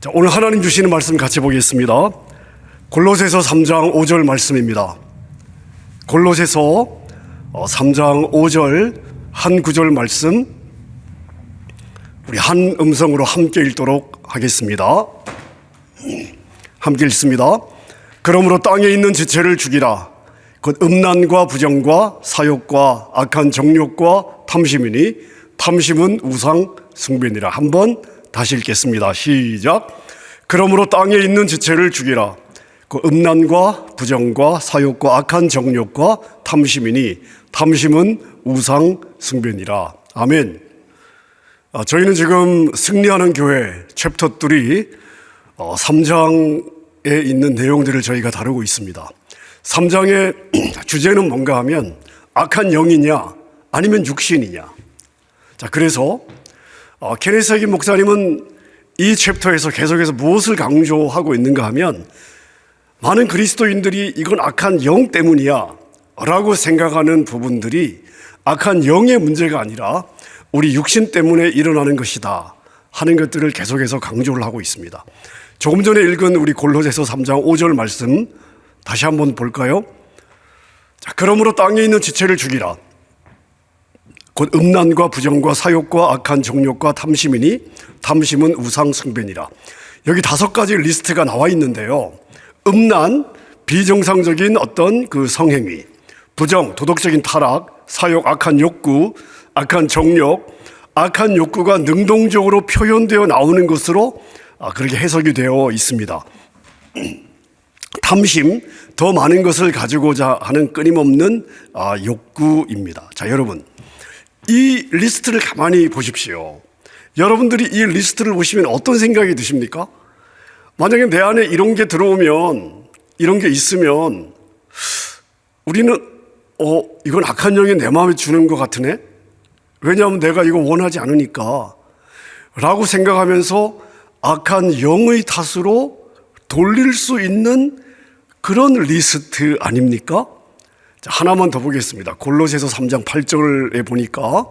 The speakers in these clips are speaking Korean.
자, 오늘 하나님 주시는 말씀 같이 보겠습니다. 골로새서 3장 5절 말씀입니다. 골로새서 3장 5절 한 구절 말씀 우리 한 음성으로 함께 읽도록 하겠습니다. 함께 읽습니다. 그러므로 땅에 있는 지체를 죽이라. 곧 음란과 부정과 사욕과 악한 정욕과 탐심이니 탐심은 우상 숭배니라. 한번 다시 읽겠습니다. 시작. 그러므로 땅에 있는 지체를 죽이라. 그 음란과 부정과 사욕과 악한 정욕과 탐심이니 탐심은 우상 숭배니라. 아멘. 저희는 지금 승리하는 교회 챕터 3 3장에 있는 내용들을 저희가 다루고 있습니다. 3장의 주제는 뭔가 하면 악한 영이냐 아니면 육신이냐. 자, 그래서 케네스 목사님은 이 챕터에서 계속해서 무엇을 강조하고 있는가 하면 많은 그리스도인들이 이건 악한 영 때문이야 라고 생각하는 부분들이 악한 영의 문제가 아니라 우리 육신 때문에 일어나는 것이다 하는 것들을 계속해서 강조를 하고 있습니다. 조금 전에 읽은 우리 골로새서 3장 5절 말씀 다시 한번 볼까요? 자, 그러므로 땅에 있는 지체를 죽이라. 곧 음란과 부정과 사욕과 악한 정욕과 탐심이니 탐심은 우상 숭배니라. 여기 5가지 리스트가 나와 있는데요. 음란, 비정상적인 어떤 그 성행위, 부정, 도덕적인 타락, 사욕, 악한 욕구, 악한 정욕, 악한 욕구가 능동적으로 표현되어 나오는 것으로 그렇게 해석이 되어 있습니다. 탐심, 더 많은 것을 가지고자 하는 끊임없는 욕구입니다. 자, 여러분, 이 리스트를 가만히 보십시오. 여러분들이 이 리스트를 보시면 어떤 생각이 드십니까? 만약에 내 안에 이런 게 들어오면, 이런 게 있으면 우리는 이건 악한 영이 내 마음에 주는 것 같으네? 왜냐하면 내가 이거 원하지 않으니까 라고 생각하면서 악한 영의 탓으로 돌릴 수 있는 그런 리스트 아닙니까? 자, 하나만 더 보겠습니다. 골로새서 3장 8절에 보니까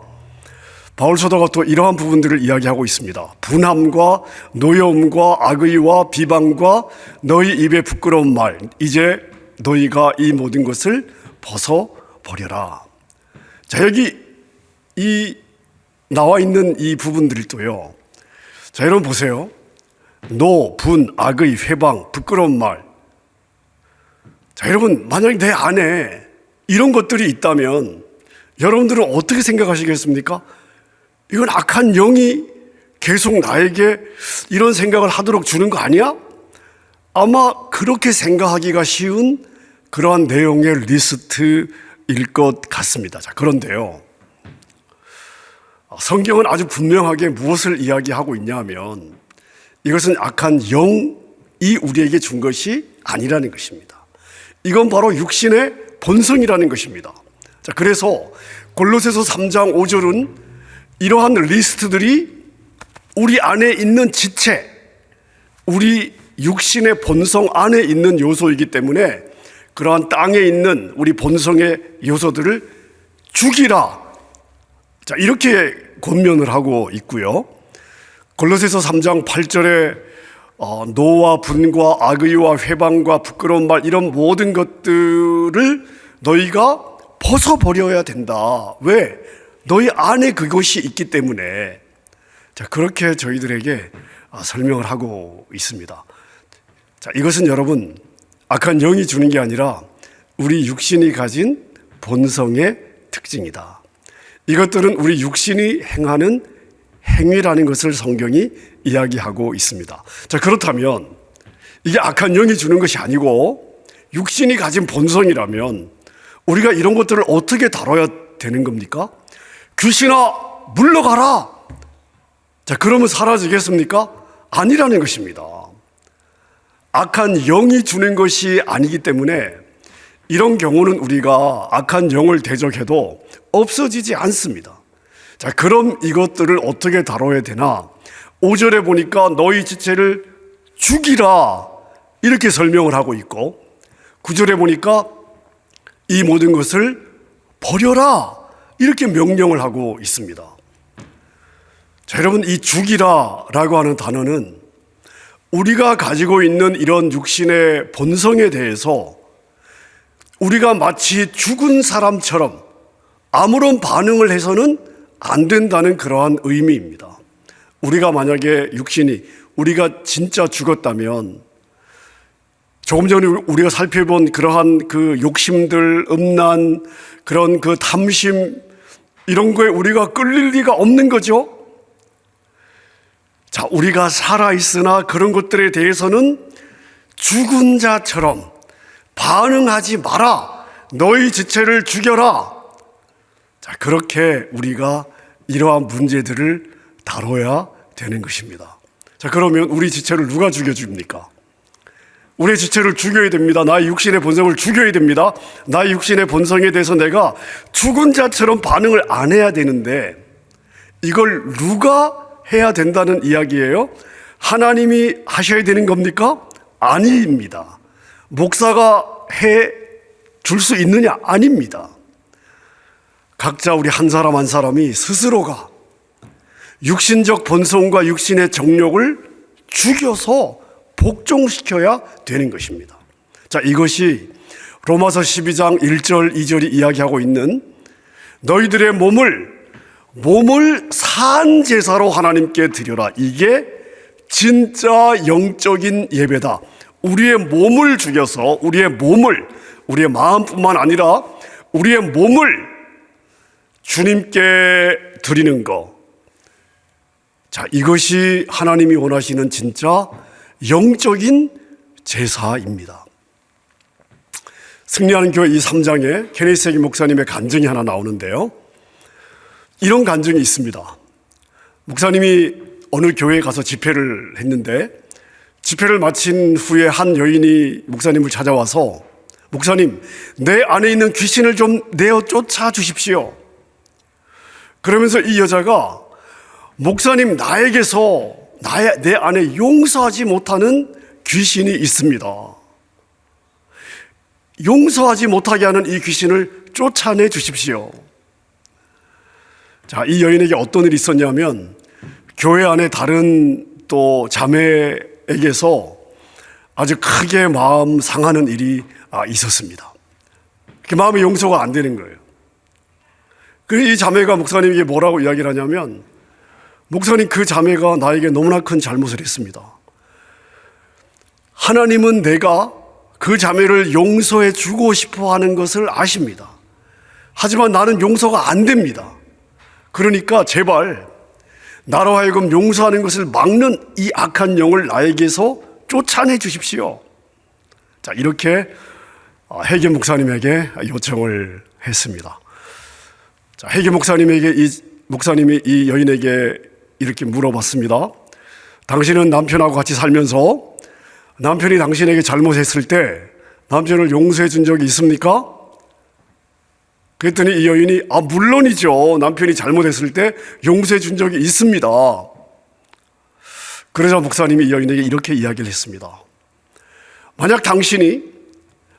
바울 사도가 또 이러한 부분들을 이야기하고 있습니다. 분함과 노여움과 악의와 비방과 너희 입에 부끄러운 말, 이제 너희가 이 모든 것을 벗어버려라. 자, 여기 이 나와 있는 이 부분들도요. 자, 여러분 보세요. 노, 분, 악의, 회방, 부끄러운 말. 자, 여러분, 만약에 내 안에 이런 것들이 있다면 여러분들은 어떻게 생각하시겠습니까? 이건 악한 영이 계속 나에게 이런 생각을 하도록 주는 거 아니야? 아마 그렇게 생각하기가 쉬운 그러한 내용의 리스트일 것 같습니다. 자, 그런데요. 성경은 아주 분명하게 무엇을 이야기하고 있냐 하면 이것은 악한 영이 우리에게 준 것이 아니라는 것입니다. 이건 바로 육신의 본성이라는 것입니다. 자, 그래서 골로새서 3장 5절은 이러한 리스트들이 우리 안에 있는 지체, 우리 육신의 본성 안에 있는 요소이기 때문에 그러한 땅에 있는 우리 본성의 요소들을 죽이라. 자, 이렇게 권면을 하고 있고요. 골로새서 3장 8절에 노와 분과 악의와 회방과 부끄러운 말 이런 모든 것들을 너희가 벗어버려야 된다. 왜? 너희 안에 그것이 있기 때문에. 자, 그렇게 저희들에게 설명을 하고 있습니다. 자, 이것은 여러분 악한 영이 주는 게 아니라 우리 육신이 가진 본성의 특징이다. 이것들은 우리 육신이 행하는 행위라는 것을 성경이 이야기하고 있습니다. 자, 그렇다면 이게 악한 영이 주는 것이 아니고 육신이 가진 본성이라면 우리가 이런 것들을 어떻게 다뤄야 되는 겁니까? 귀신아, 물러가라. 자, 그러면 사라지겠습니까? 아니라는 것입니다. 악한 영이 주는 것이 아니기 때문에 이런 경우는 우리가 악한 영을 대적해도 없어지지 않습니다. 자, 그럼 이것들을 어떻게 다뤄야 되나? 5절에 보니까 너희 지체를 죽이라 이렇게 설명을 하고 있고 9절에 보니까 이 모든 것을 버려라 이렇게 명령을 하고 있습니다. 자, 여러분, 이 죽이라라고 하는 단어는 우리가 가지고 있는 이런 육신의 본성에 대해서 우리가 마치 죽은 사람처럼 아무런 반응을 해서는 안 된다는 그러한 의미입니다. 우리가 만약에 육신이 우리가 진짜 죽었다면 조금 전에 우리가 살펴본 그러한 그 욕심들, 음란, 그런 그 탐심 이런 거에 우리가 끌릴 리가 없는 거죠. 자, 우리가 살아있으나 그런 것들에 대해서는 죽은 자처럼 반응하지 마라. 너희 지체를 죽여라. 자, 그렇게 우리가 이러한 문제들을 다뤄야 되는 것입니다. 자, 그러면 우리 지체를 누가 죽여줍니까? 우리의 지체를 죽여야 됩니다. 나의 육신의 본성을 죽여야 됩니다. 나의 육신의 본성에 대해서 내가 죽은 자처럼 반응을 안 해야 되는데 이걸 누가 해야 된다는 이야기예요? 하나님이 하셔야 되는 겁니까? 아닙니다. 목사가 해 줄 수 있느냐? 아닙니다. 각자 우리 한 사람 한 사람이 스스로가 육신적 본성과 육신의 정욕을 죽여서 복종시켜야 되는 것입니다. 자, 이것이 로마서 12장 1절 2절이 이야기하고 있는 너희들의 몸을 산 제사로 하나님께 드려라. 이게 진짜 영적인 예배다. 우리의 몸을 죽여서 우리의 마음뿐만 아니라 우리의 몸을 주님께 드리는 것. 자, 이것이 하나님이 원하시는 진짜 영적인 제사입니다. 승리하는 교회 이 3장에 케네스 해긴 목사님의 간증이 하나 나오는데요. 이런 간증이 있습니다. 목사님이 어느 교회에 가서 집회를 했는데 집회를 마친 후에 한 여인이 목사님을 찾아와서 목사님, 내 안에 있는 귀신을 좀 내어 쫓아 주십시오. 그러면서 이 여자가 목사님, 나에게서 내 안에 용서하지 못하는 귀신이 있습니다. 용서하지 못하게 하는 이 귀신을 쫓아내 주십시오. 자, 이 여인에게 어떤 일이 있었냐면 교회 안에 다른 또 자매에게서 아주 크게 마음 상하는 일이 있었습니다. 그 마음의 용서가 안 되는 거예요. 그래서 이 자매가 목사님에게 뭐라고 이야기를 하냐면 목사님, 그 자매가 나에게 너무나 큰 잘못을 했습니다. 하나님은 내가 그 자매를 용서해 주고 싶어 하는 것을 아십니다. 하지만 나는 용서가 안 됩니다. 그러니까 제발 나로 하여금 용서하는 것을 막는 이 악한 영을 나에게서 쫓아내 주십시오. 자, 이렇게 해긴 목사님에게 요청을 했습니다. 자, 해긴 목사님이 이 여인에게 이렇게 물어봤습니다. 당신은 남편하고 같이 살면서 남편이 당신에게 잘못했을 때 남편을 용서해 준 적이 있습니까? 그랬더니 이 여인이 물론이죠. 남편이 잘못했을 때 용서해 준 적이 있습니다. 그러자 목사님이 이 여인에게 이렇게 이야기를 했습니다. 만약 당신이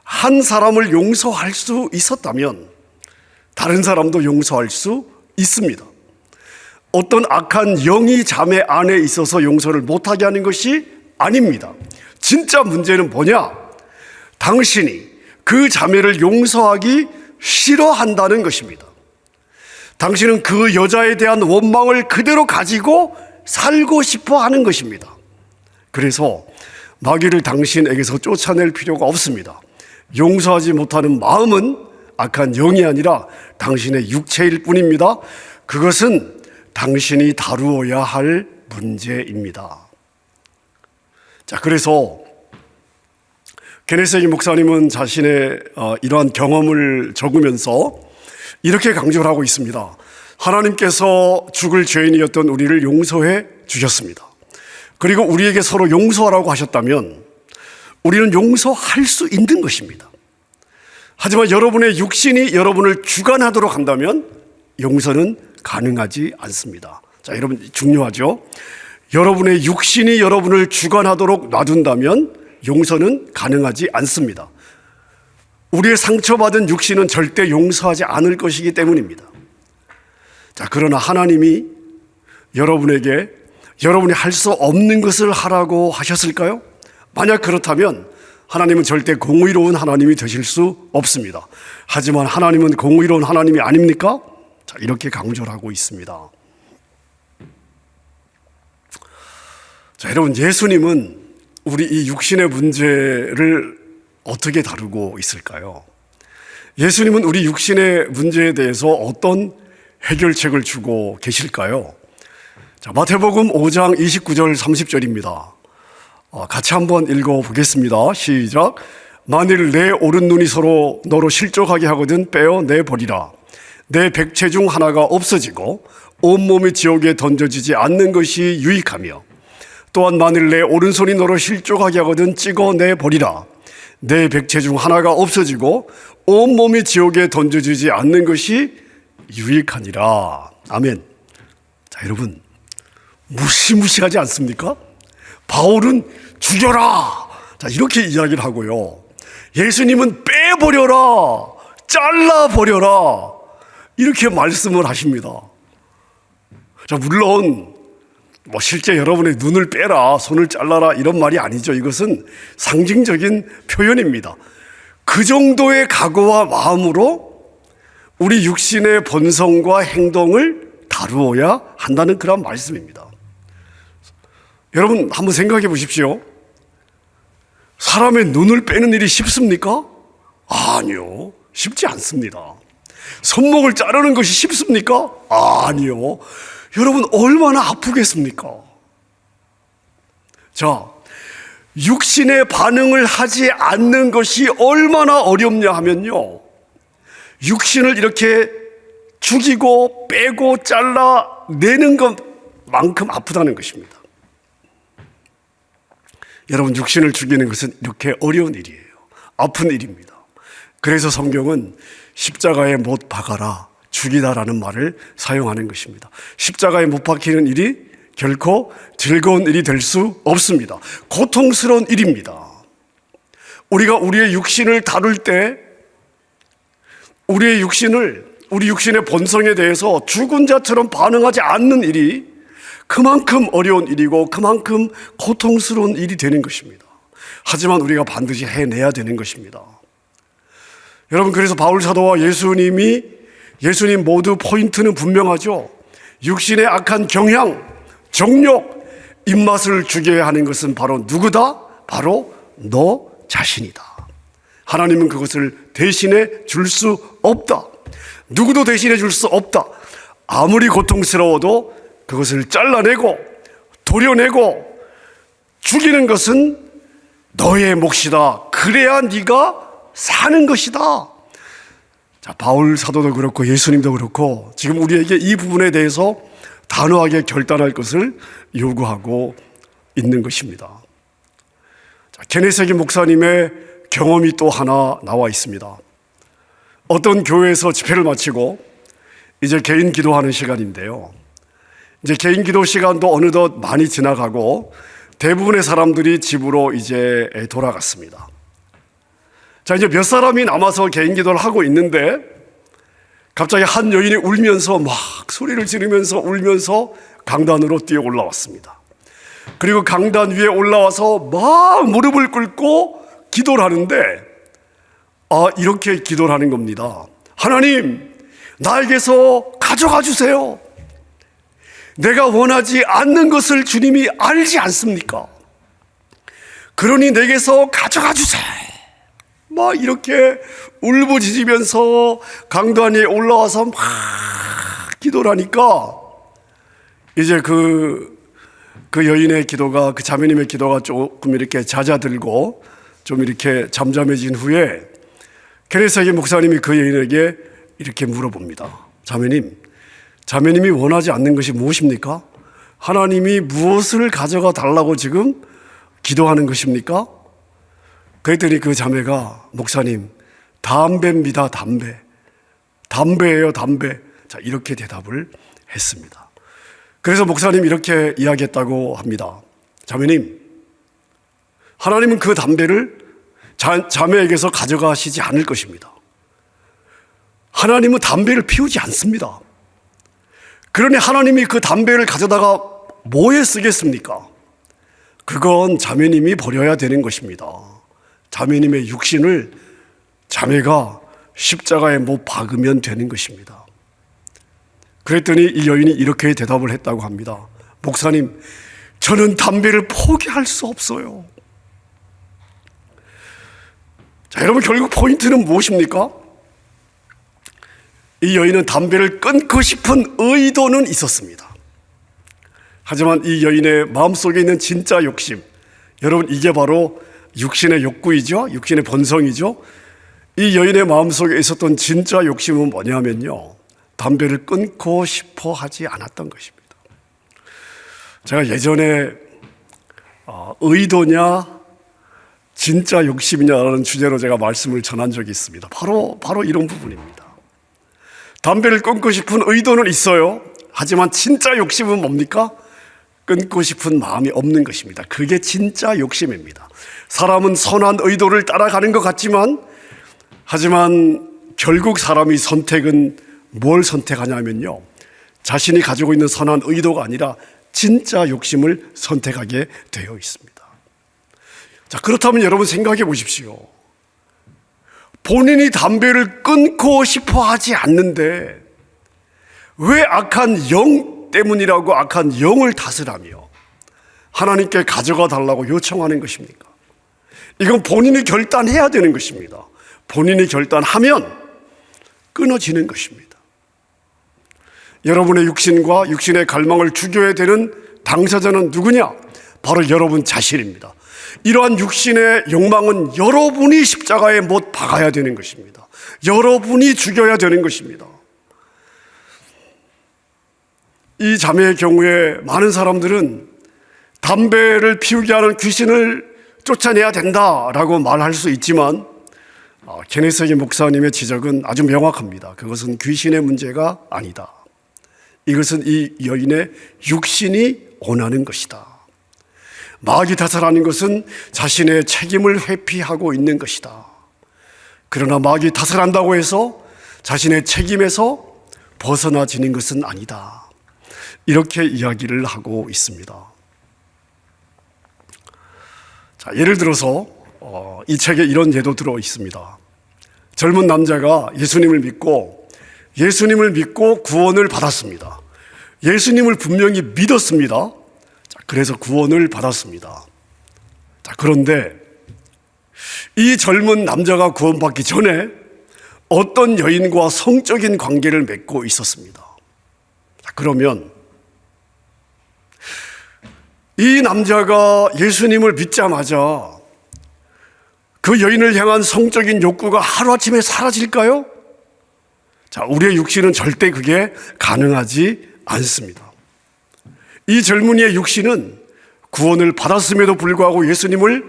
한 사람을 용서할 수 있었다면 다른 사람도 용서할 수 있습니다. 어떤 악한 영이 자매 안에 있어서 용서를 못하게 하는 것이 아닙니다. 진짜 문제는 뭐냐? 당신이 그 자매를 용서하기 싫어한다는 것입니다. 당신은 그 여자에 대한 원망을 그대로 가지고 살고 싶어 하는 것입니다. 그래서 마귀를 당신에게서 쫓아낼 필요가 없습니다. 용서하지 못하는 마음은 악한 영이 아니라 당신의 육체일 뿐입니다. 그것은 당신이 다루어야 할 문제입니다. 자, 그래서 케네스 해긴 목사님은 자신의 이러한 경험을 적으면서 이렇게 강조를 하고 있습니다. 하나님께서 죽을 죄인이었던 우리를 용서해 주셨습니다. 그리고 우리에게 서로 용서하라고 하셨다면 우리는 용서할 수 있는 것입니다. 하지만 여러분의 육신이 여러분을 주관하도록 한다면 용서는 가능하지 않습니다. 자, 여러분 중요하죠? 여러분의 육신이 여러분을 주관하도록 놔둔다면 용서는 가능하지 않습니다. 우리의 상처받은 육신은 절대 용서하지 않을 것이기 때문입니다. 자, 그러나 하나님이 여러분에게 여러분이 할 수 없는 것을 하라고 하셨을까요? 만약 그렇다면 하나님은 절대 공의로운 하나님이 되실 수 없습니다. 하지만 하나님은 공의로운 하나님이 아닙니까? 자, 이렇게 강조를 하고 있습니다. 자, 여러분, 예수님은 우리 이 육신의 문제를 어떻게 다루고 있을까요? 예수님은 우리 육신의 문제에 대해서 어떤 해결책을 주고 계실까요? 자, 마태복음 5장 29절 30절입니다. 같이 한번 읽어보겠습니다. 시작. 만일 내 오른눈이 서로 너로 실족하게 하거든 빼어내버리라. 내 백체 중 하나가 없어지고 온몸이 지옥에 던져지지 않는 것이 유익하며, 또한 만일 내 오른손이 너로 실족하게 하거든 찍어내버리라. 내 백체 중 하나가 없어지고 온몸이 지옥에 던져지지 않는 것이 유익하니라. 아멘. 자, 여러분, 무시무시하지 않습니까? 바울은 죽여라, 자, 이렇게 이야기를 하고요. 예수님은 빼버려라, 잘라버려라, 이렇게 말씀을 하십니다. 자, 물론 실제 여러분의 눈을 빼라, 손을 잘라라 이런 말이 아니죠. 이것은 상징적인 표현입니다. 그 정도의 각오와 마음으로 우리 육신의 본성과 행동을 다루어야 한다는 그런 말씀입니다. 여러분, 한번 생각해 보십시오. 사람의 눈을 빼는 일이 쉽습니까? 아니요, 쉽지 않습니다. 손목을 자르는 것이 쉽습니까? 아니요. 여러분, 얼마나 아프겠습니까? 자, 육신의 반응을 하지 않는 것이 얼마나 어렵냐 하면요, 육신을 이렇게 죽이고 빼고 잘라내는 것만큼 아프다는 것입니다. 여러분, 육신을 죽이는 것은 이렇게 어려운 일이에요. 아픈 일입니다. 그래서 성경은 십자가에 못 박아라, 죽이다라는 말을 사용하는 것입니다. 십자가에 못 박히는 일이 결코 즐거운 일이 될 수 없습니다. 고통스러운 일입니다. 우리가 우리의 육신을 다룰 때 우리 육신의 본성에 대해서 죽은 자처럼 반응하지 않는 일이 그만큼 어려운 일이고 그만큼 고통스러운 일이 되는 것입니다. 하지만 우리가 반드시 해내야 되는 것입니다. 여러분, 그래서 바울 사도와 예수님 모두 포인트는 분명하죠. 육신의 악한 경향, 정욕, 입맛을 죽여야 하는 것은 바로 누구다? 바로 너 자신이다. 하나님은 그것을 대신해 줄 수 없다. 누구도 대신해 줄 수 없다. 아무리 고통스러워도 그것을 잘라내고 도려내고 죽이는 것은 너의 몫이다. 그래야 네가 사는 것이다. 자, 바울 사도도 그렇고 예수님도 그렇고 지금 우리에게 이 부분에 대해서 단호하게 결단할 것을 요구하고 있는 것입니다. 자, 케네세기 목사님의 경험이 또 하나 나와 있습니다. 어떤 교회에서 집회를 마치고 이제 개인 기도하는 시간인데요. 이제 개인 기도 시간도 어느덧 많이 지나가고 대부분의 사람들이 집으로 이제 돌아갔습니다. 자, 이제 몇 사람이 남아서 개인 기도를 하고 있는데 갑자기 한 여인이 울면서 막 소리를 지르면서 울면서 강단으로 뛰어 올라왔습니다. 그리고 강단 위에 올라와서 막 무릎을 꿇고 기도를 하는데 이렇게 기도를 하는 겁니다. 하나님, 나에게서 가져가 주세요. 내가 원하지 않는 것을 주님이 알지 않습니까? 그러니 내게서 가져가 주세요. 막 이렇게 울부짖으면서 강단 위에 올라와서 막 기도를 하니까 이제 그 여인의 기도가, 그 자매님의 기도가 조금 이렇게 잦아들고 좀 이렇게 잠잠해진 후에 케네세기 목사님이 그 여인에게 이렇게 물어봅니다. 자매님이 원하지 않는 것이 무엇입니까? 하나님이 무엇을 가져가 달라고 지금 기도하는 것입니까? 그랬더니 그 자매가, 목사님, 담배입니다. 담배예요, 담배. 자, 이렇게 대답을 했습니다. 그래서 목사님 이렇게 이야기했다고 합니다. 자매님, 하나님은 그 담배를 자매에게서 가져가시지 않을 것입니다. 하나님은 담배를 피우지 않습니다. 그러니 하나님이 그 담배를 가져다가 뭐에 쓰겠습니까? 그건 자매님이 버려야 되는 것입니다. 자매님의 육신을 자매가 십자가에 못 박으면 되는 것입니다. 그랬더니 이 여인이 이렇게 대답을 했다고 합니다. 목사님, 저는 담배를 포기할 수 없어요. 자, 여러분, 결국 포인트는 무엇입니까? 이 여인은 담배를 끊고 싶은 의도는 있었습니다. 하지만 이 여인의 마음속에 있는 진짜 욕심, 여러분, 이게 바로 육신의 욕구이죠. 육신의 본성이죠. 이 여인의 마음속에 있었던 진짜 욕심은 뭐냐면요, 담배를 끊고 싶어 하지 않았던 것입니다. 제가 예전에 의도냐 진짜 욕심이냐라는 주제로 제가 말씀을 전한 적이 있습니다. 바로 이런 부분입니다. 담배를 끊고 싶은 의도는 있어요. 하지만 진짜 욕심은 뭡니까? 끊고 싶은 마음이 없는 것입니다. 그게 진짜 욕심입니다. 사람은 선한 의도를 따라가는 것 같지만, 하지만 결국 사람의 선택은 뭘 선택하냐면요, 자신이 가지고 있는 선한 의도가 아니라 진짜 욕심을 선택하게 되어 있습니다. 자, 그렇다면 여러분 생각해 보십시오. 본인이 담배를 끊고 싶어 하지 않는데 왜 악한 영 때문이라고 악한 영을 탓을하며 하나님께 가져가 달라고 요청하는 것입니까? 이건 본인이 결단해야 되는 것입니다. 본인이 결단하면 끊어지는 것입니다. 여러분의 육신과 육신의 갈망을 죽여야 되는 당사자는 누구냐? 바로 여러분 자신입니다. 이러한 육신의 욕망은 여러분이 십자가에 못 박아야 되는 것입니다. 여러분이 죽여야 되는 것입니다. 이 자매의 경우에 많은 사람들은 담배를 피우게 하는 귀신을 쫓아내야 된다라고 말할 수 있지만, 케네스기 목사님의 지적은 아주 명확합니다. 그것은 귀신의 문제가 아니다. 이것은 이 여인의 육신이 원하는 것이다. 마귀 탓하라는 것은 자신의 책임을 회피하고 있는 것이다. 그러나 마귀 탓을 한다고 해서 자신의 책임에서 벗어나지는 것은 아니다. 이렇게 이야기를 하고 있습니다. 자, 예를 들어서 이 책에 이런 예도 들어 있습니다. 젊은 남자가 예수님을 믿고 구원을 받았습니다. 예수님을 분명히 믿었습니다. 자, 그래서 구원을 받았습니다. 자, 그런데 이 젊은 남자가 구원받기 전에 어떤 여인과 성적인 관계를 맺고 있었습니다. 자, 그러면 이 남자가 예수님을 믿자마자 그 여인을 향한 성적인 욕구가 하루아침에 사라질까요? 자, 우리의 육신은 절대 그게 가능하지 않습니다. 이 젊은이의 육신은 구원을 받았음에도 불구하고 예수님을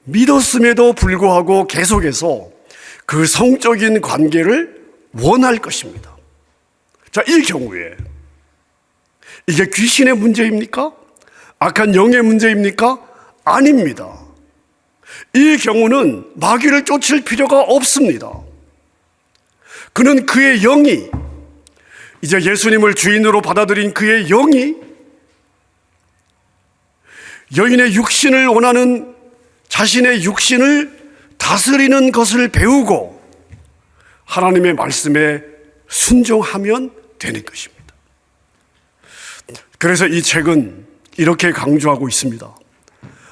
믿었음에도 불구하고 계속해서 그 성적인 관계를 원할 것입니다. 자, 이 경우에 이게 귀신의 문제입니까? 악한 영의 문제입니까? 아닙니다. 이 경우는 마귀를 쫓을 필요가 없습니다. 그는 그의 영이, 이제 예수님을 주인으로 받아들인 그의 영이 여인의 육신을 원하는 자신의 육신을 다스리는 것을 배우고 하나님의 말씀에 순종하면 되는 것입니다. 그래서 이 책은 이렇게 강조하고 있습니다.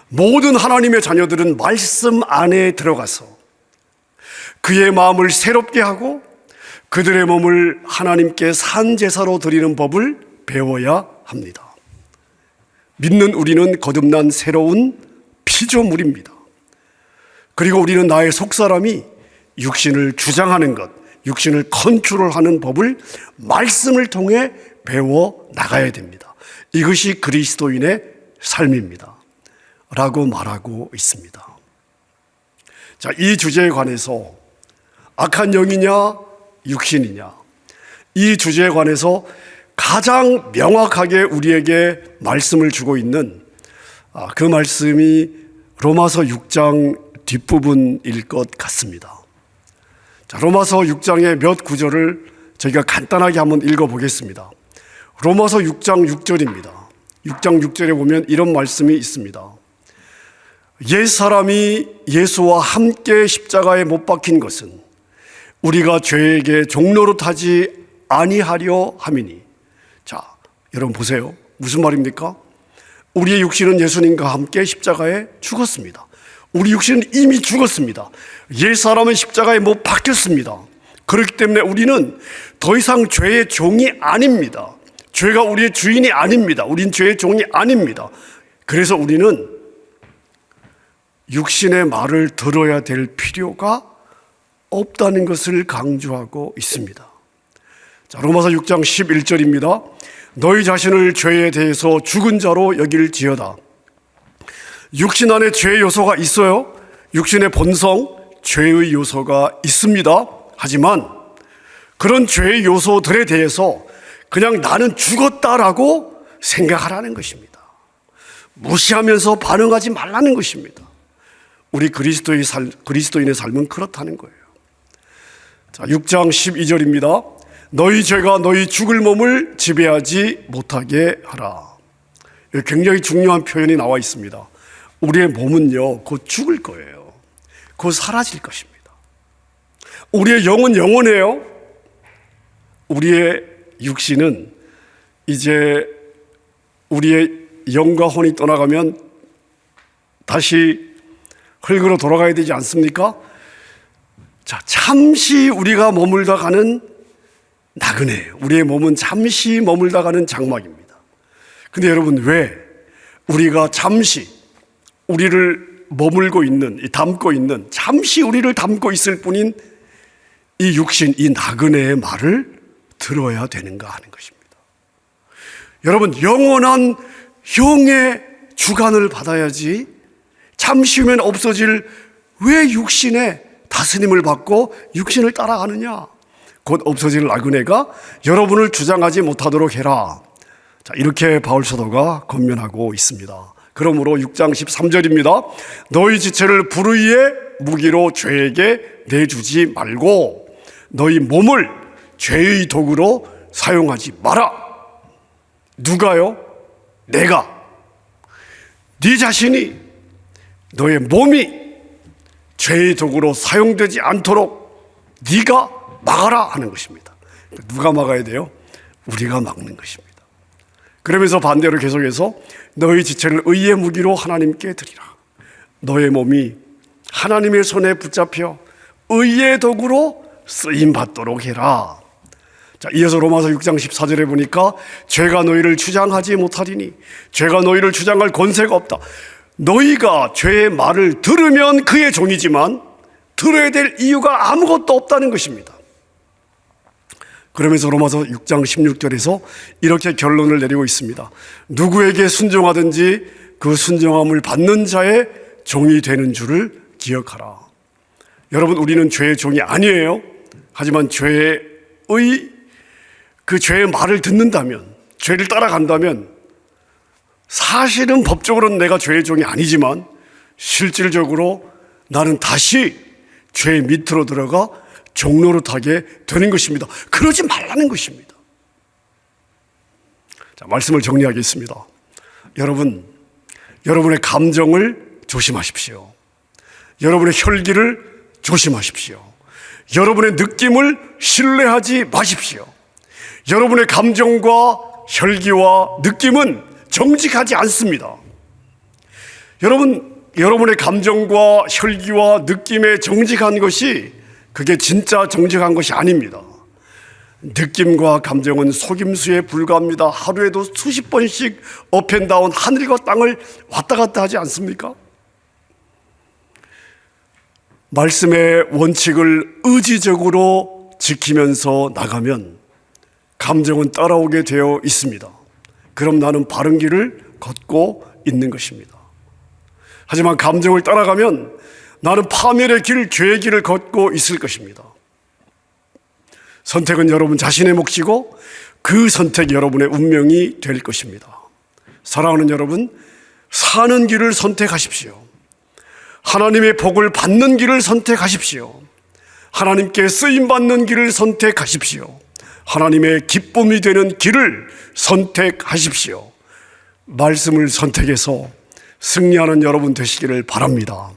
모든 하나님의 자녀들은 말씀 안에 들어가서 그의 마음을 새롭게 하고 그들의 몸을 하나님께 산제사로 드리는 법을 배워야 합니다. 믿는 우리는 거듭난 새로운 피조물입니다. 그리고 우리는 나의 속사람이 육신을 주장하는 것, 육신을 컨트롤하는 법을 말씀을 통해 배워 나가야 됩니다. 이것이 그리스도인의 삶입니다. 라고 말하고 있습니다. 자, 이 주제에 관해서 악한 영이냐, 육신이냐, 이 주제에 관해서 가장 명확하게 우리에게 말씀을 주고 있는 그 말씀이 로마서 6장 뒷부분일 것 같습니다. 자, 로마서 6장의 몇 구절을 저희가 간단하게 한번 읽어보겠습니다. 로마서 6장 6절입니다. 6장 6절에 보면 이런 말씀이 있습니다. 옛사람이 예수와 함께 십자가에 못 박힌 것은 우리가 죄에게 종노릇하지 아니하려 함이니. 자, 여러분 보세요. 무슨 말입니까? 우리의 육신은 예수님과 함께 십자가에 죽었습니다. 우리 육신은 이미 죽었습니다. 옛사람은 십자가에 못 박혔습니다. 그렇기 때문에 우리는 더 이상 죄의 종이 아닙니다. 죄가 우리의 주인이 아닙니다. 우린 죄의 종이 아닙니다. 그래서 우리는 육신의 말을 들어야 될 필요가 없다는 것을 강조하고 있습니다. 자, 로마서 6장 11절입니다. 너희 자신을 죄에 대해서 죽은 자로 여길지어다. 육신 안에 죄의 요소가 있어요. 육신의 본성, 죄의 요소가 있습니다. 하지만 그런 죄의 요소들에 대해서 그냥 나는 죽었다라고 생각하라는 것입니다. 무시하면서 반응하지 말라는 것입니다. 우리 그리스도인의 삶은 그렇다는 거예요. 자, 6장 12절입니다. 너희 죄가 너희 죽을 몸을 지배하지 못하게 하라. 여기 굉장히 중요한 표현이 나와 있습니다. 우리의 몸은요, 곧 죽을 거예요. 곧 사라질 것입니다. 우리의 영은 영원해요. 우리의 육신은 이제 우리의 영과 혼이 떠나가면 다시 흙으로 돌아가야 되지 않습니까? 자, 잠시 우리가 머물다 가는 나그네예요. 우리의 몸은 잠시 머물다 가는 장막입니다. 근데 여러분, 왜 우리가 잠시 우리를 머물고 있는, 담고 있는, 잠시 우리를 담고 있을 뿐인 이 육신, 이 나그네의 말을 들어야 되는가 하는 것입니다. 여러분, 영원한 형의 주관을 받아야지 잠시 후면 없어질 왜 육신의 다스림을 받고 육신을 따라가느냐? 곧 없어질 나그네가 여러분을 주장하지 못하도록 해라. 자, 이렇게 바울 사도가 권면하고 있습니다. 그러므로 6장 13절입니다. 너희 지체를 불의의 무기로 죄에게 내주지 말고 너희 몸을 죄의 도구로 사용하지 마라. 누가요? 내가. 네 자신이, 너의 몸이 죄의 도구로 사용되지 않도록 네가 막아라 하는 것입니다. 누가 막아야 돼요? 우리가 막는 것입니다. 그러면서 반대로 계속해서 너희 지체를 의의 무기로 하나님께 드리라. 너의 몸이 하나님의 손에 붙잡혀 의의 도구로 쓰임받도록 해라. 자, 이어서 로마서 6장 14절에 보니까 죄가 너희를 주장하지 못하리니 죄가 너희를 주장할 권세가 없다. 너희가 죄의 말을 들으면 그의 종이지만 들어야 될 이유가 아무것도 없다는 것입니다. 그러면서 로마서 6장 16절에서 이렇게 결론을 내리고 있습니다. 누구에게 순종하든지 그 순종함을 받는 자의 종이 되는 줄을 기억하라. 여러분, 우리는 죄의 종이 아니에요. 하지만 죄의 말을 듣는다면, 죄를 따라간다면 사실은 법적으로는 내가 죄의 종이 아니지만 실질적으로 나는 다시 죄의 밑으로 들어가 종노릇하게 되는 것입니다. 그러지 말라는 것입니다. 자, 말씀을 정리하겠습니다. 여러분, 여러분의 감정을 조심하십시오. 여러분의 혈기를 조심하십시오. 여러분의 느낌을 신뢰하지 마십시오. 여러분의 감정과 혈기와 느낌은 정직하지 않습니다. 여러분의 감정과 혈기와 느낌에 정직한 것이 그게 진짜 정직한 것이 아닙니다. 느낌과 감정은 속임수에 불과합니다. 하루에도 수십 번씩 업앤다운 하늘과 땅을 왔다 갔다 하지 않습니까? 말씀의 원칙을 의지적으로 지키면서 나가면 감정은 따라오게 되어 있습니다. 그럼 나는 바른 길을 걷고 있는 것입니다. 하지만 감정을 따라가면 나는 파멸의 길, 죄의 길을 걷고 있을 것입니다. 선택은 여러분 자신의 몫이고 그 선택이 여러분의 운명이 될 것입니다. 사랑하는 여러분, 사는 길을 선택하십시오. 하나님의 복을 받는 길을 선택하십시오. 하나님께 쓰임받는 길을 선택하십시오. 하나님의 기쁨이 되는 길을 선택하십시오. 말씀을 선택해서 승리하는 여러분 되시기를 바랍니다.